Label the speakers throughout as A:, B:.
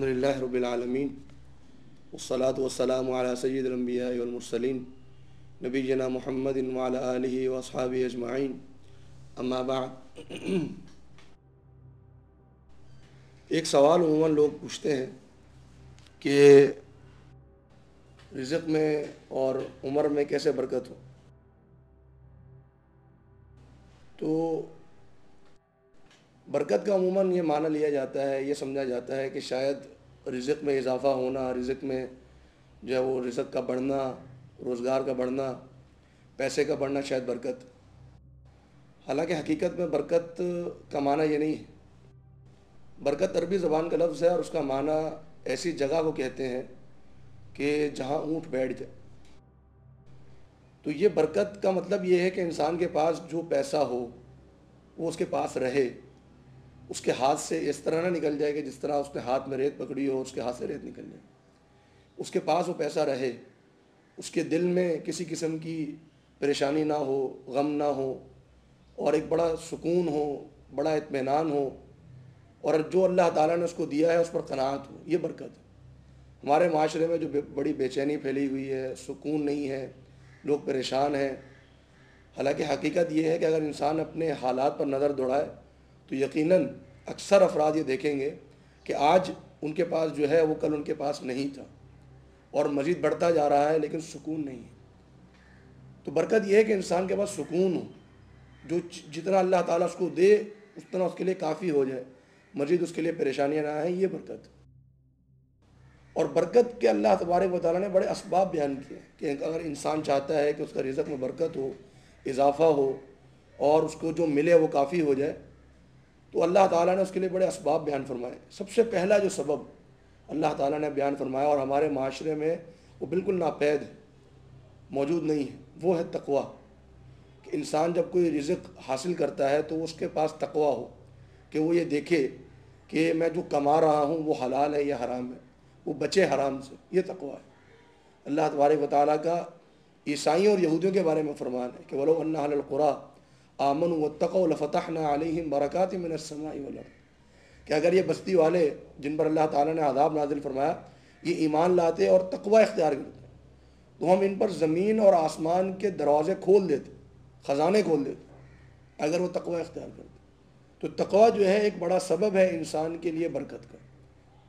A: الحمدللہ رب العالمین والصلاة والسلام علی سید الانبیاء والمرسلین نبینا محمد وعلی آلہ واصحابہ اجمعین اما بعد۔ ایک سوال عموماً لوگ پوچھتے ہیں کہ رزق میں اور عمر میں کیسے برکت ہو۔ تو برکت کا عموماً یہ معنی لیا جاتا ہے، یہ سمجھا جاتا ہے کہ شاید رزق میں اضافہ ہونا، رزق میں جو ہے وہ رزق کا بڑھنا، روزگار کا بڑھنا، پیسے کا بڑھنا شاید برکت۔ حالانکہ حقیقت میں برکت کا معنی یہ نہیں ہے۔ برکت عربی زبان کا لفظ ہے اور اس کا معنی ایسی جگہ کو کہتے ہیں کہ جہاں اونٹ بیٹھ جائے۔ تو یہ برکت کا مطلب یہ ہے کہ انسان کے پاس جو پیسہ ہو وہ اس کے پاس رہے، اس کے ہاتھ سے اس طرح نہ نکل جائے کہ جس طرح اس نے ہاتھ میں ریت پکڑی ہو اس کے ہاتھ سے ریت نکل جائے۔ اس کے پاس وہ پیسہ رہے، اس کے دل میں کسی قسم کی پریشانی نہ ہو، غم نہ ہو، اور ایک بڑا سکون ہو، بڑا اطمینان ہو، اور جو اللہ تعالیٰ نے اس کو دیا ہے اس پر قناعت ہو۔ یہ برکت ہے۔ ہمارے معاشرے میں جو بڑی بے چینی پھیلی ہوئی ہے، سکون نہیں ہے، لوگ پریشان ہیں۔ حالانکہ حقیقت یہ ہے کہ اگر انسان اپنے حالات پر نظر دوڑائے تو یقیناً اکثر افراد یہ دیکھیں گے کہ آج ان کے پاس جو ہے وہ کل ان کے پاس نہیں تھا، اور مزید بڑھتا جا رہا ہے لیکن سکون نہیں ہے۔ تو برکت یہ ہے کہ انسان کے پاس سکون ہو، جو جتنا اللہ تعالیٰ اس کو دے اتنا اس کے لیے کافی ہو جائے، مزید اس کے لیے پریشانیاں نہ آئیں۔ یہ برکت۔ اور برکت کے اللہ تبارک و تعالیٰ نے بڑے اسباب بیان کیے کہ اگر انسان چاہتا ہے کہ اس کا رزق میں برکت ہو، اضافہ ہو، اور اس کو جو ملے وہ کافی ہو جائے، تو اللہ تعالیٰ نے اس کے لیے بڑے اسباب بیان فرمائے۔ سب سے پہلا جو سبب اللہ تعالیٰ نے بیان فرمایا اور ہمارے معاشرے میں وہ بالکل ناپید ہے، موجود نہیں ہے، وہ ہے تقوی۔ کہ انسان جب کوئی رزق حاصل کرتا ہے تو اس کے پاس تقوی ہو، کہ وہ یہ دیکھے کہ میں جو کما رہا ہوں وہ حلال ہے یا حرام ہے، وہ بچے حرام سے۔ یہ تقوی ہے۔ اللہ تبارک و تعالیٰ کا عیسائیوں اور یہودیوں کے بارے میں فرمان ہے کہ وَلَوْ أَنَّ أَهْلَ الْقُرَىٰ آمَنُوا وَاتَّقَوْا لَفَتَحْنَا عَلَيْهِمْ بَرَكَاتٍ مِّنَ السَّمَاءِ وَالْأَرْضِ۔ کہ اگر یہ بستی والے جن پر اللہ تعالیٰ نے عذاب نازل فرمایا یہ ایمان لاتے اور تقوی اختیار کرتے تو ہم ان پر زمین اور آسمان کے دروازے کھول دیتے، خزانے کھول دیتے اگر وہ تقوی اختیار کرتے۔ تو تقوی جو ہے ایک بڑا سبب ہے انسان کے لیے برکت کا،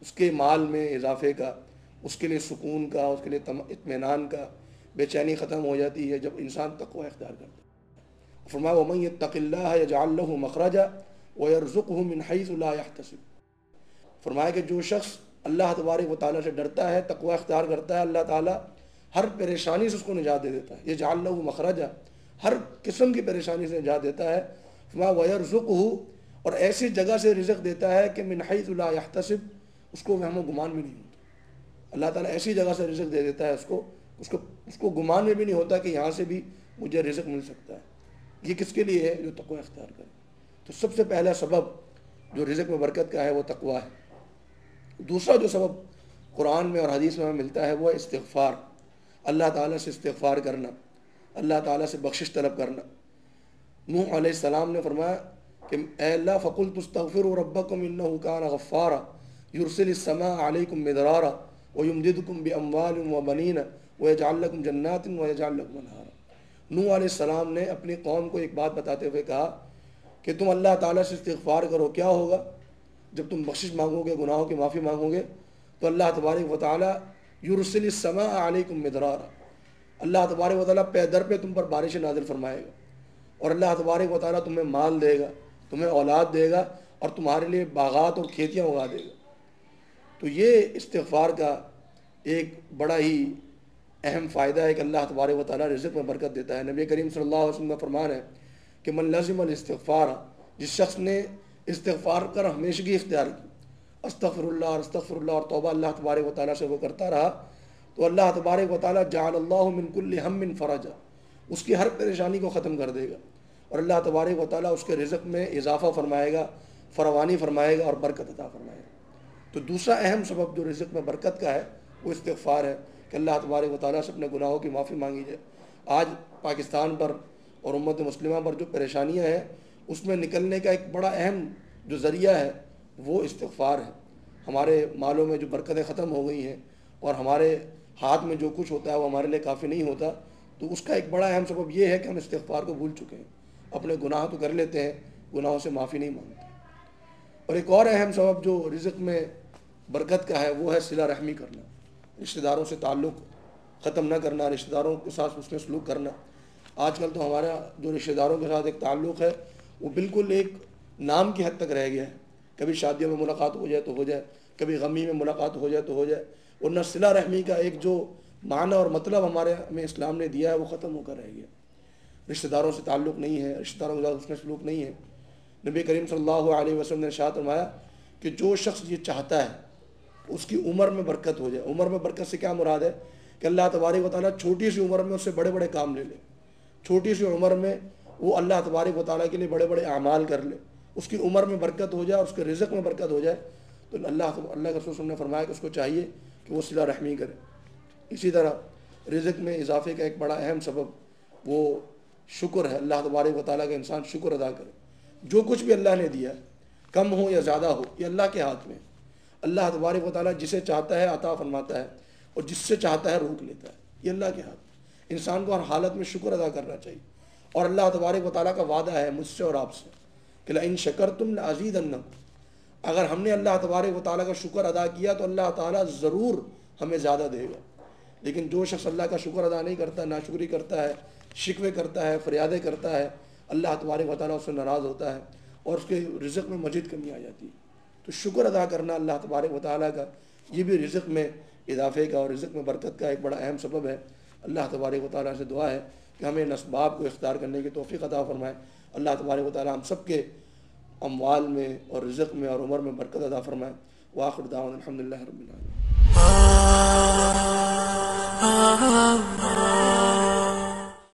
A: اس کے مال میں اضافے کا، اس کے لیے سکون کا، اس کے لیے اطمینان کا۔ بے چینی ختم ہو جاتی ہے جب انسان تقوی اختیار کرتا ہے۔ فرمایا وَمَن يَتَّقِ اللَّهَ يَجْعَل لَّهُ مَخْرَجًا وَيَرْزُقْهُ مِنْ حَيْثُ لَا يَحْتَسِبُ۔ فرمایا کہ جو شخص اللہ تبارک و تعالیٰ سے ڈرتا ہے، تقوی اختیار کرتا ہے، اللہ تعالیٰ ہر پریشانی سے اس کو نجات دے دیتا ہے۔ يَجْعَل لَّهُ مَخْرَجًا، ہر قسم کی پریشانی سے نجات دیتا ہے۔ فرمایا وَيَرْزُقْهُ، اور ایسی جگہ سے رزق دیتا ہے کہ من حیث لا يحتسب، اس کو وہم و گمان بھی نہیں ہوتا۔ اللہ تعالیٰ ایسی جگہ سے رزق دے دیتا ہے اس کو گمان میں بھی نہیں ہوتا کہ یہاں سے بھی مجھے رزق مل سکتا ہے۔ یہ کس کے لیے ہے؟ جو تقوی اختیار کرے۔ تو سب سے پہلا سبب جو رزق میں برکت کا ہے وہ تقوی ہے۔ دوسرا جو سبب قرآن میں اور حدیث میں ہمیں ملتا ہے وہ ہے استغفار، اللہ تعالیٰ سے استغفار کرنا، اللہ تعالیٰ سے بخشش طلب کرنا۔ نوح علیہ السلام نے فرمایا کہ اے اللہ فَقُلْتُ اسْتَغْفِرُوا رَبَّكُمْ إِنَّهُ كَانَ غَفَّارًا يُرْسِلِ السَّمَاءَ عَلَيْكُمْ مِدْرَارًا وَيُمْدِدْكُمْ بِأَمْوَالٍ وَبَنِينَ وَيَجْعَلْ لَكُمْ جَنَّاتٍ وَيَجْعَلْ لَكُمْ أَنْهَارًا۔ نوح علیہ السلام نے اپنی قوم کو ایک بات بتاتے ہوئے کہا کہ تم اللہ تعالیٰ سے استغفار کرو، کیا ہوگا؟ جب تم بخشش مانگو گے، گناہوں کی معافی مانگو گے، تو اللہ تبارک و تعالیٰ یرسل السماء علیکم مدرارا، اللہ تبارک و تعالیٰ پے در پہ تم پر بارش نازل فرمائے گا، اور اللہ تبارک و تعالیٰ تمہیں مال دے گا، تمہیں اولاد دے گا، اور تمہارے لیے باغات اور کھیتیاں اگا دے گا۔ تو یہ استغفار کا ایک بڑا ہی اہم فائدہ ہے کہ اللہ تبارک و تعالیٰ رزق میں برکت دیتا ہے۔ نبی کریم صلی اللہ علیہ وسلم کا فرمان ہے کہ من لازم الاستغفار، جس شخص نے استغفار کر ہمیشگی اختیار کی، استغفر اللہ اور توبہ اللہ تبارک و تعالیٰ سے وہ کرتا رہا، تو اللہ تبارک و تعالیٰ جعل اللہ من کل ہم فرجا، اس کی ہر پریشانی کو ختم کر دے گا، اور اللہ تبارک و تعالیٰ اس کے رزق میں اضافہ فرمائے گا، فراوانی فرمائے گا اور برکت عطا فرمائے گا۔ تو دوسرا اہم سبب جو رزق میں برکت کا ہے وہ استغفار ہے کہ اللہ تبارک و تعالیٰ سے اپنے گناہوں کی معافی مانگی جائے۔ آج پاکستان پر اور امت مسلمہ پر جو پریشانیاں ہیں اس میں نکلنے کا ایک بڑا اہم جو ذریعہ ہے وہ استغفار ہے۔ ہمارے مالوں میں جو برکتیں ختم ہو گئی ہیں اور ہمارے ہاتھ میں جو کچھ ہوتا ہے وہ ہمارے لیے کافی نہیں ہوتا، تو اس کا ایک بڑا اہم سبب یہ ہے کہ ہم استغفار کو بھول چکے ہیں، اپنے گناہ تو کر لیتے ہیں، گناہوں سے معافی نہیں مانگتے۔ اور ایک اور اہم سبب جو رزق میں برکت کا ہے وہ ہے صلہ رحمی کرنا، رشتہ داروں سے تعلق ختم نہ کرنا، رشتہ داروں کے ساتھ حسن سلوک کرنا۔ آج کل تو ہمارا جو رشتہ داروں کے ساتھ ایک تعلق ہے وہ بالکل ایک نام کی حد تک رہ گیا ہے، کبھی شادیوں میں ملاقات ہو جائے تو ہو جائے، کبھی غمی میں ملاقات ہو جائے تو ہو جائے، ورنہ صلہ رحمی کا ایک جو معنی اور مطلب ہمارے ہمیں اسلام نے دیا ہے وہ ختم ہو کر رہ گیا۔ رشتہ داروں سے تعلق نہیں ہے، رشتہ داروں کے ساتھ حسن سلوک نہیں ہے۔ نبی کریم صلی اللہ علیہ وسلم نے ارشاد فرمایا کہ جو شخص یہ چاہتا ہے اس کی عمر میں برکت ہو جائے۔ عمر میں برکت سے کیا مراد ہے کہ اللہ تبارک و تعالیٰ چھوٹی سی عمر میں اس سے بڑے بڑے کام لے لے، چھوٹی سی عمر میں وہ اللہ تبارک و تعالیٰ کے لیے بڑے بڑے اعمال کر لے، اس کی عمر میں برکت ہو جائے اور اس کے رزق میں برکت ہو جائے، تو اللہ کے رسول صلی اللہ علیہ وسلم نے فرمایا کہ اس کو چاہیے کہ وہ صلہ رحمی کرے۔ اسی طرح رزق میں اضافے کا ایک بڑا اہم سبب وہ شکر ہے، اللہ تبارک و تعالیٰ کا انسان شکر ادا کرے۔ جو کچھ بھی اللہ نے دیا ہے، کم ہو یا زیادہ ہو، یہ اللہ کے ہاتھ میں ہے۔ اللہ تبارک و تعالیٰ جسے چاہتا ہے عطا فرماتا ہے اور جس سے چاہتا ہے روک لیتا ہے، یہ اللہ کے ہاتھ میں۔ انسان کو ہر حالت میں شکر ادا کرنا چاہیے، اور اللہ تبارک و تعالیٰ کا وعدہ ہے مجھ سے اور آپ سے کہ لئن شکرتم لأزیدنکم، اگر ہم نے اللہ تبارک و تعالیٰ کا شکر ادا کیا تو اللہ تعالیٰ ضرور ہمیں زیادہ دے گا۔ لیکن جو شخص اللہ کا شکر ادا نہیں کرتا، ناشکری کرتا ہے، شکوے کرتا ہے، فریادیں کرتا ہے، اللہ تبارک و تعالیٰ اس سے ناراض ہوتا ہے اور اس کے رزق میں مزید کمی آ جاتی ہے۔ تو شکر ادا کرنا اللہ تبارک و تعالیٰ کا، یہ بھی رزق میں اضافے کا اور رزق میں برکت کا ایک بڑا اہم سبب ہے۔ اللہ تبارک و تعالیٰ سے دعا ہے کہ ہمیں ان اسباب کو اختیار کرنے کی توفیق عطا فرمائے۔ اللہ تبارک و تعالیٰ ہم سب کے اموال میں اور رزق میں اور عمر میں برکت عطا فرمائے۔ وآخر دعوانا الحمدللہ رب العالمین۔